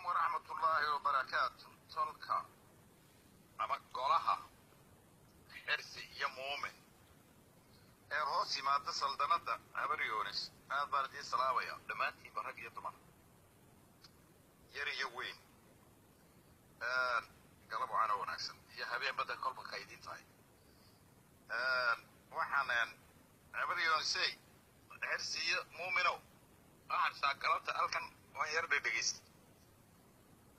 ورحمة الله وبركاته. تلك أما قولها حرسي يا مؤمن هوسي ما اتصل دندا عبر يونس هذا بلدي صلاوية دمانتي برق يطمر يري يوين قلبوا عنا ونكسن يا حبيبي بدأ قلب قيدين تاي وحنان عبر يونسي حرسي مؤمنو ساقلت ألكن ويرد دقيست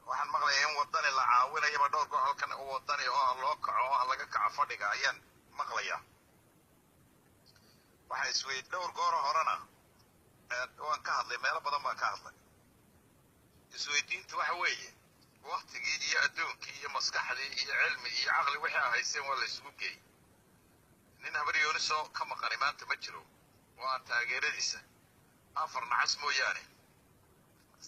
waxaan maqlayaa in wadani la caawinayo dhowr goox halkan oo wadani oo loo kaco oo laga kaco fadhiga ayaan maqlayaa waxa isweyd dhowr goor horena waan ka hadlay meel badan baan ka hadlay isweydiintu waxa weeye waqtigii iyo adduunkii iyo maskaxdii iyo cilmi iyo aqli wixii hayseen waa la isugu geeyay nin habariyoonisoo ka maqanay maanta ma jiro waa taageeradiisa afar nacas mooyaane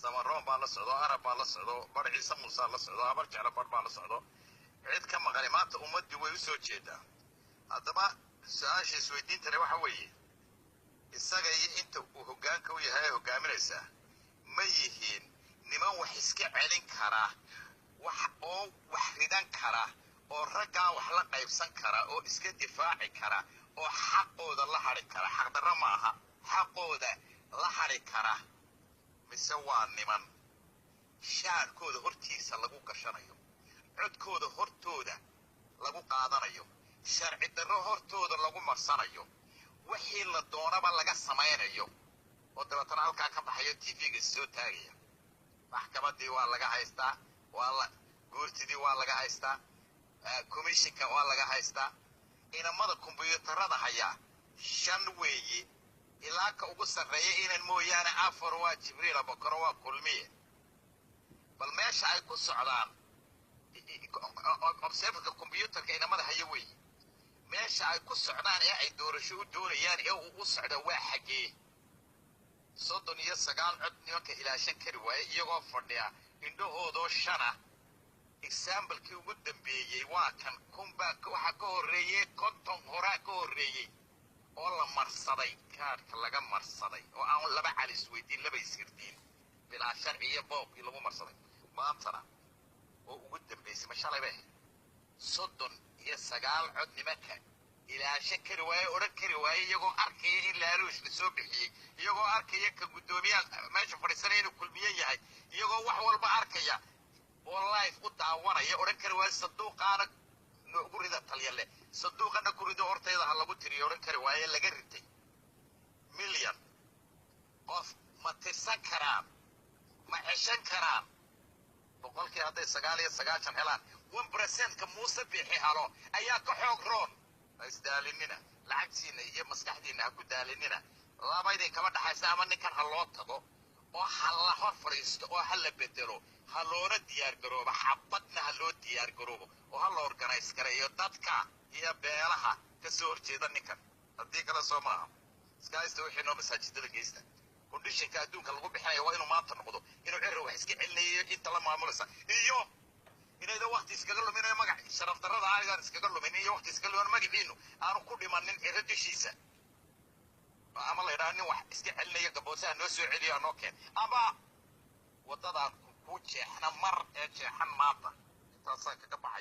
سمرون بالصعدو عرب بالصعدو برعي سموسا بالصعدو أبرجع لبر بالصعدو عيد كم غنيمات أمدي ويسوي جدا هذا ما ساش سويدين ترى وحوي السجاي أنت وهجانك وياها هجامين إسا ما يهين نما وحسك علين كرا أو وحردان كرا أو رجع وحلق يبسن كرا أو إسك دفاع كرا أو حقه ذا الله حرك كرا حق درماها حقه ذا الله حرك كرا مسوى النمان شعر كود هرتيسا لغو قشانيو عد كود هرتودا لغو قادانيو شرع الدرو هرتودا لغو مرسانيو وحي اللدونا بلغا سماينيو ودبتنا هالكا كبحيو تيفيق السو تاغيا محكمة دي والغا هايستا والله قورتي دي والغا هايستا كوميشنكا والغا هايستا إنا ماذا كمبيوتر هذا هيا شانويي ilaa ka ugu sarreeya inaan mooyaane afar waa jibriil abakar waa kulmiye bal meesha ay ku socdaan observerka computerka inamada haya wey meesha ay ku socdaan ee ay doorasho u doonayaan ee uu u socdo waa xagee 39 cod nimanka ilaashan kari waaye iyagoo fadhiya indhahoodoo shana example-kii ugu dambeeyey waa kan kumba waxa ka horreeyey konton horaa ka horreeyey oo la marsaday kaarka laga marsaday oo aan laba calis weydiin laba isirdiin bilaa sharciyo booqi lagu marsaday maantana oo ugu dambeysay ma shalay baa 39 cod nimanka ilaashan kari waaye oran kari waaye iyagoo arkaya in laaluush la soo bixiyay iyagoo arkaya ka gudoomiyaha meesha fadhiisanay inuu kulmiye yahay iyagoo wax walba arkaya oo live u daawanaya oran kari waaye saduuqaana noogu rida taliyale صندوقنا كوريدو هورتيدا هاللغو تري أورن كري وايه لغا ريتي مليون قف ما تسان كرام ما عشان كرام بقول كي هذا سقاشن هلان 1% كموسى بيحي هالو أياك حوق رون استالينينا لعكسينا يا مسكحدينا هكو دالينينا لا بايدين كمان حيسا أماني كان هالوات تضو وحلا هرفريست وحلا بدلو هالورا ديار قروبا حبتنا هالو ديار قروبا وهالو أورجانيز كريو دادكا يا بيلها كسور جيدا نكن هدي كلا سوما سكايست وحي نو مساجد لغيستا كونديشن كادون كان لغو بخايا waa inuu maanta noqdo inuu cirro wax iska cilnayo inta la maamulasa iyo inay waqti iskaga luminayo magac sharaf darrada aaygan iskaga luminayo waqti iskaga luminayo magaciinu aanu ku dhimanin cirro dishiisa ama la yiraahdo wax iska cilnayo gaboosaha noo soo celiyo anoo keen ama wadada ku jeexna mar ee jeexan maanta taas ka baxaya